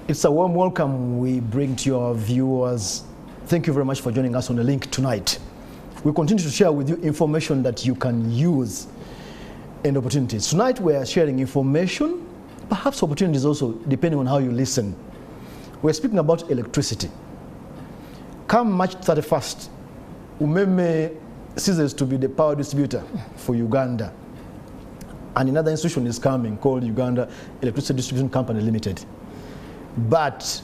It's a warm welcome we bring to your viewers. Thank you very much for joining us on the link tonight. We continue to share with you information that you can use and opportunities. Tonight we are sharing information, perhaps opportunities also, depending on how you listen. We're speaking about electricity. Come March 31st, UMEME ceases to be the power distributor for Uganda. And another institution is coming called Uganda Electricity Distribution Company Limited. But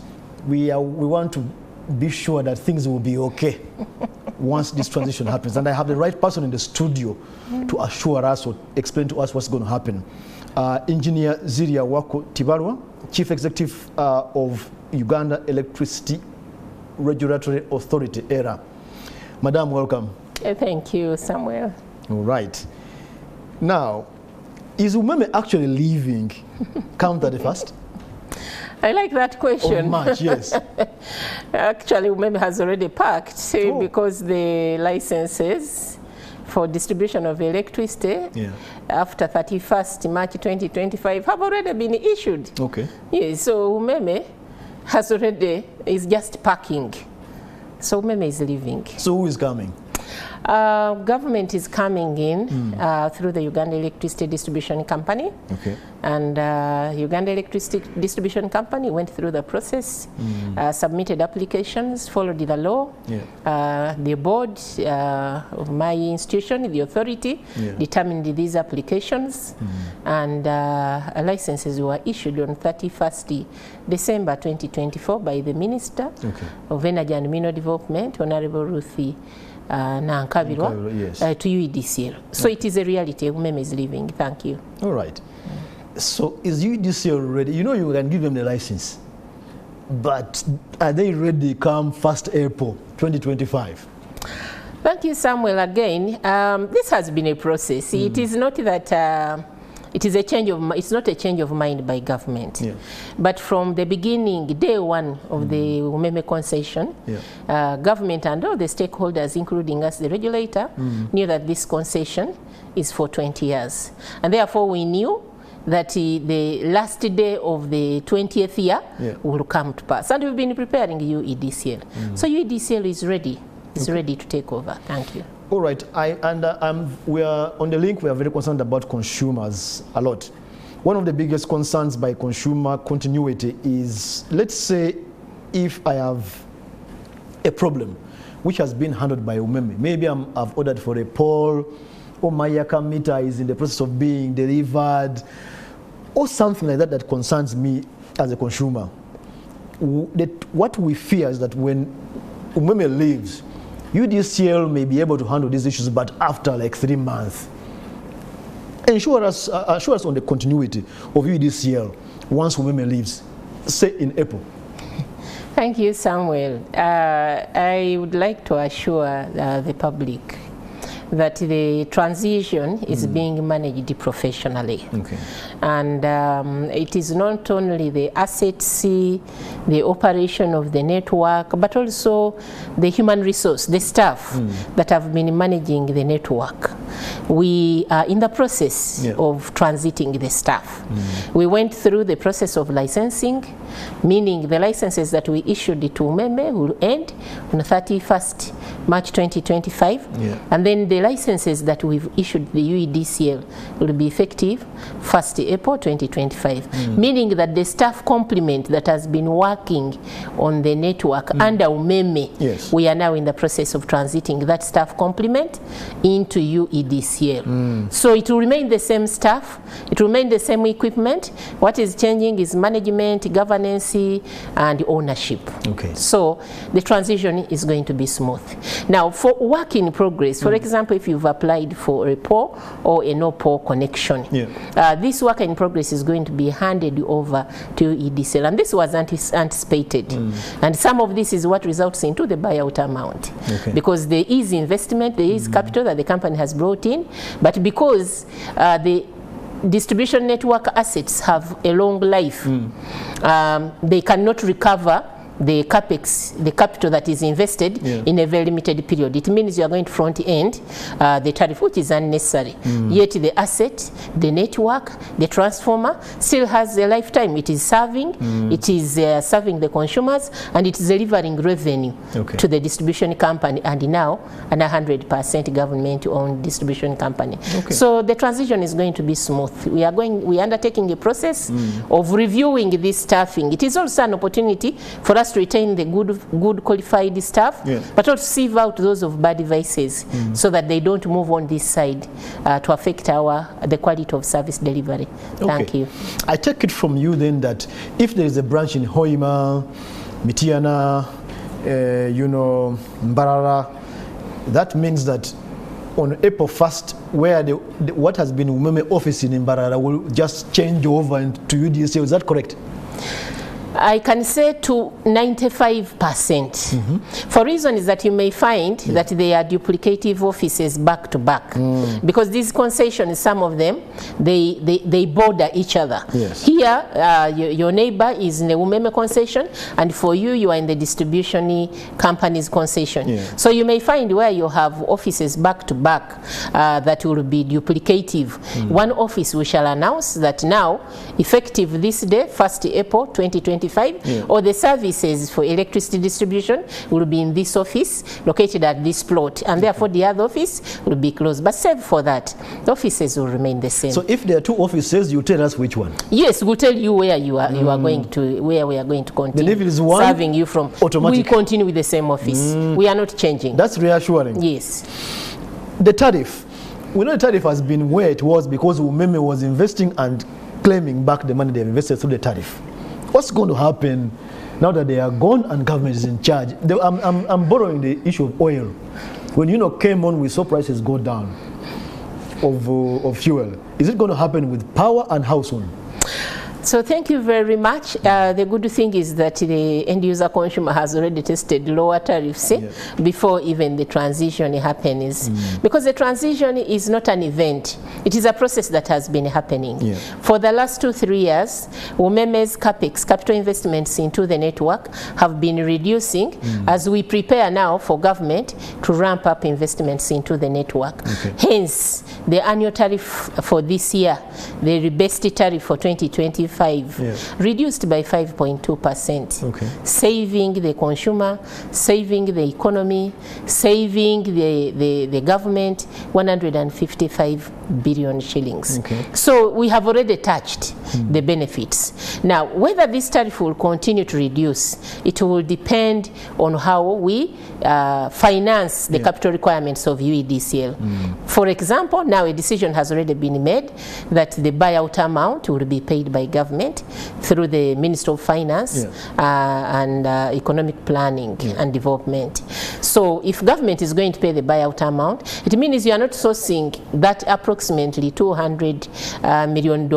we want to be sure that things will be okay once this transition happens. And I have the right person in the studio to assure us or explain to us what's going to happen. Engineer Ziria Wako Tibarwa, Chief Executive of Uganda Electricity Regulatory Authority, ERA. Madam, welcome. Thank you, Samuel. All right. Now, is UMEME actually leaving come 31st? I like that question. Of March, yes. Actually, UMEME has already packed because the licenses for distribution of electricity after 31st March 2025 have already been issued. Okay. Yes, so UMEME has already, is just packing. So UMEME is leaving. So who is coming? Government is coming in through the Uganda Electricity Distribution Company. Okay. And Uganda Electricity Distribution Company went through the process, submitted applications, followed the law. The board of my institution, the authority, determined these applications, and licenses were issued on 31st December 2024 by the Minister of Energy and Mineral Development, Honorable Ruthie Nankabirwa, to UEDCL. So it is a reality. UMEME is leaving. Thank you. All right. So is UEDCL ready? You know you can give them the license, but are they ready come 1st April 2025? Thank you, Samuel. Again, this has been a process. It is not that it is a change of, it's not a change of mind by government. But from the beginning, day one of the UMEME concession, government and all the stakeholders, including us, the regulator, knew that this concession is for 20 years. And therefore we knew that the last day of the 20th year will come to pass. And we've been preparing UEDCL. So UEDCL is ready. It's ready to take over. Thank you. All right, we are on the link. We are very concerned about consumers a lot. One of the biggest concerns by consumer continuity is, let's say, if I have a problem which has been handled by UMEME, maybe I've ordered for a pole, or my Yaka meter is in the process of being delivered, or something like that that concerns me as a consumer. What we fear is that when UMEME leaves, UDCL may be able to handle these issues, but after like 3 months. Assure us on the continuity of UDCL once UMEME leaves, say in April. Thank you, Samuel. I would like to assure the public that the transition is being managed professionally. And it is not only the assets, the operation of the network, but also the human resource, the staff that have been managing the network. We are in the process of transiting the staff. We went through the process of licensing, meaning the licenses that we issued to UMEME will end on 31st March 2025, and then the licenses that we've issued the UEDCL will be effective 1st April 2025, meaning that the staff complement that has been working on the network under UMEME, we are now in the process of transiting that staff complement into UEDCL. So it will remain the same staff, it will remain the same equipment. What is changing is management, governance, and ownership. So the transition is going to be smooth. Now, for work in progress, for example, if you've applied for a PO or a no-PO connection, this work in progress is going to be handed over to UEDCL, and this was anticipated. And some of this is what results into the buyout amount, because there is investment, there is capital that the company has brought in, but because the distribution network assets have a long life, they cannot recover the capex, the capital that is invested in a very limited period. It means you are going to front end the tariff, which is unnecessary. Yet the asset, the network, the transformer still has a lifetime. It is serving, it is serving the consumers, and it is delivering revenue to the distribution company, and now an 100% government-owned distribution company. So the transition is going to be smooth. We are undertaking a process of reviewing this staffing. It is also an opportunity for us to retain the good qualified staff, but also sieve out those of bad devices so that they don't move on this side to affect the quality of service delivery. Thank you. I take it from you then that if there is a branch in Hoima, Mitiana, Mbarara, that means that on April 1st, where what has been UMEME office in Mbarara will just change over to UDCL. Is that correct? I can say to 95%. For reasons that you may find that they are duplicative offices back to back, because these concessions, some of them, they border each other. Here, your neighbor is in the UMEME concession, and for you, you are in the distribution company's concession. So you may find where you have offices back to back that will be duplicative. One office we shall announce that now, effective this day, 1st April 2025, all the services for electricity distribution will be in this office located at this plot, and therefore the other office will be closed. But save for that, the offices will remain the same. So if there are two offices, you tell us which one? Yes, we'll tell you where you are going to, where we are going to continue. Then if it is one, serving you from automatic, we continue with the same office. We are not changing. That's reassuring. Yes. The tariff, we know the tariff has been where it was because UMEME was investing and claiming back the money they have invested through the tariff. What's going to happen now that they are gone and government is in charge? I'm borrowing the issue of oil. When came on, we saw prices go down of fuel. Is it going to happen with power, and how soon? So thank you very much. The good thing is that the end user consumer has already tested lower tariffs before even the transition happens. Because the transition is not an event. It is a process that has been happening. For the last 2-3 years, UMEME's CAPEX, capital investments into the network, have been reducing as we prepare now for government to ramp up investments into the network. Hence, the annual tariff for this year, the rebased tariff for 2025, reduced by 5.2%, saving the consumer, saving the economy, saving the government 155 billion shillings. So we have already touched the benefits. Now, whether this tariff will continue to reduce, it will depend on how we finance the capital requirements of UEDCL. For example, now a decision has already been made that the buyout amount will be paid by government through the Ministry of Finance and Economic Planning and Development. So if government is going to pay the buyout amount, it means you are not sourcing that approximately $200 million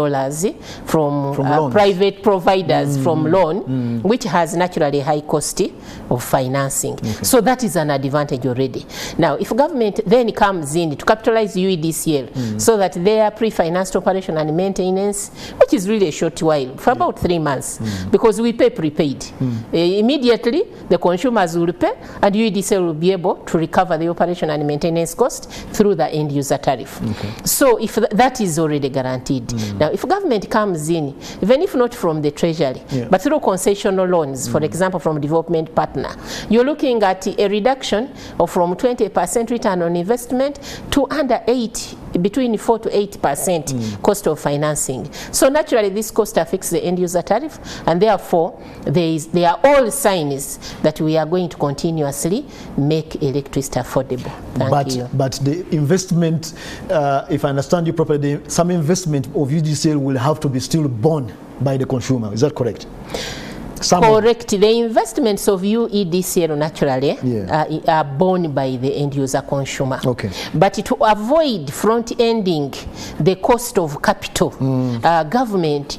from private providers from loan, which has naturally a high cost of financing. So that is an advantage already. Now, if government then comes in to capitalize UEDCL so that their pre-financed operation and maintenance, which is really a short while, for about 3 months, because we pay prepaid. Immediately, the consumers will pay, and UEDCL will be able to recover the operation and maintenance cost through the end user tariff. So if that is already guaranteed. Now, if government comes in, even if not from the treasury, but through concessional loans, for example, from development partner, you're looking at a reduction of from 20% return on investment to under 8, between 4 to 8% cost of financing. So naturally, this cost affects the end user tariff, and therefore there are all signs that we are going to continuously make electricity affordable. Thank you. But the investment, if I understand you properly, some investment of UDCL will have to be still borne by the consumer. Is that correct? Correct. The investments of UEDCL naturally are borne by the end user consumer. But to avoid front-ending the cost of capital, government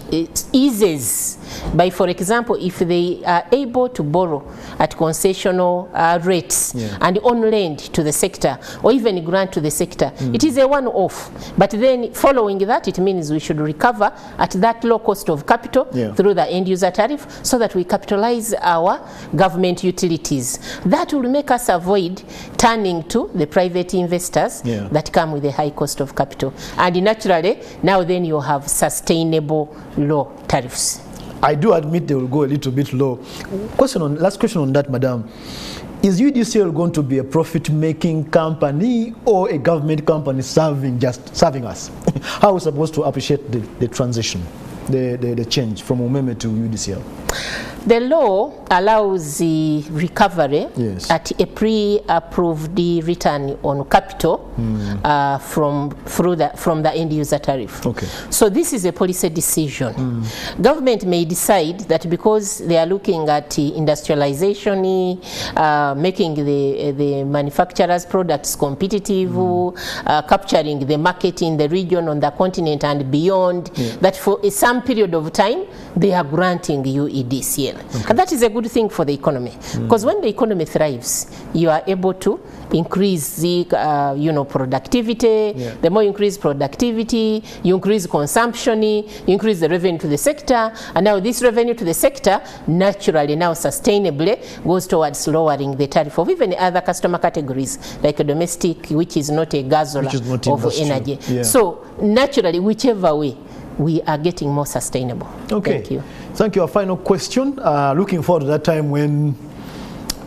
eases by, for example, if they are able to borrow at concessional rates and on lend to the sector or even grant to the sector, it is a one-off. But then following that, it means we should recover at that low cost of capital through the end user tariff so that that we capitalize our government utilities. That will make us avoid turning to the private investors that come with a high cost of capital. And naturally, now then you have sustainable low tariffs. I do admit they will go a little bit low. Last question on that, Madam. Is UDCL going to be a profit-making company or a government company serving us? How are we supposed to appreciate the transition, the change from UMEME to UDCL? The law allows the recovery at a pre-approved return on capital from the end user tariff. Okay. So this is a policy decision. Government may decide that because they are looking at industrialization, making the manufacturers' products competitive, capturing the market in the region, on the continent and beyond, that for some period of time they are granting UEDCL. Okay. And that is a good thing for the economy, because when the economy thrives, you are able to increase the productivity. The more you increase productivity, you increase consumption, you increase the revenue to the sector, and now this revenue to the sector naturally now sustainably goes towards lowering the tariff of even other customer categories like a domestic, which is not a guzzler of energy. So naturally, whichever way, we are getting more sustainable. Okay. Thank you. Thank you. A final question. Looking forward to that time when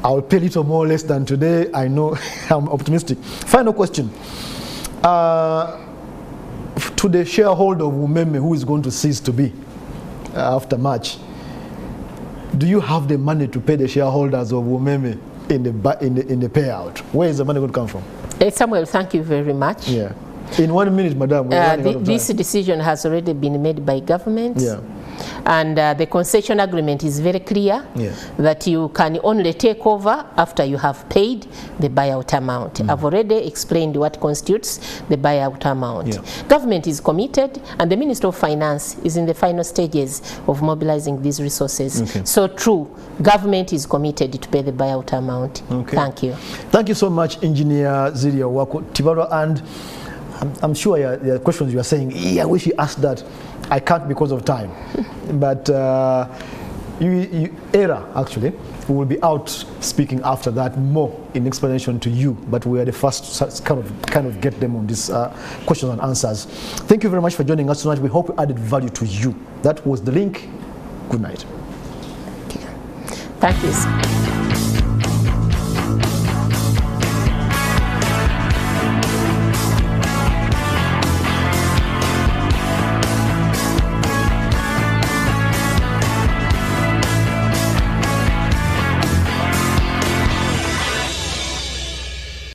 I'll pay a little more or less than today. I know I'm optimistic. Final question. To the shareholder of UMEME who is going to cease to be after March, do you have the money to pay the shareholders of UMEME in the payout? Where is the money going to come from? Samuel, thank you very much. Yeah. In 1 minute, Madam. This decision has already been made by government. And the concession agreement is very clear that you can only take over after you have paid the buyout amount. I've already explained what constitutes the buyout amount. Government is committed, and the Minister of Finance is in the final stages of mobilizing these resources. So true, government is committed to pay the buyout amount. Thank you. Thank you so much, Engineer Ziria Wako Tibaro. And I'm sure there are questions you are saying, I wish you asked that. I can't because of time. But ERA, actually, we will be out speaking after that more in explanation to you. But we are the first kind of get them on these questions and answers. Thank you very much for joining us tonight. We hope we added value to you. That was the link. Good night. Thank you.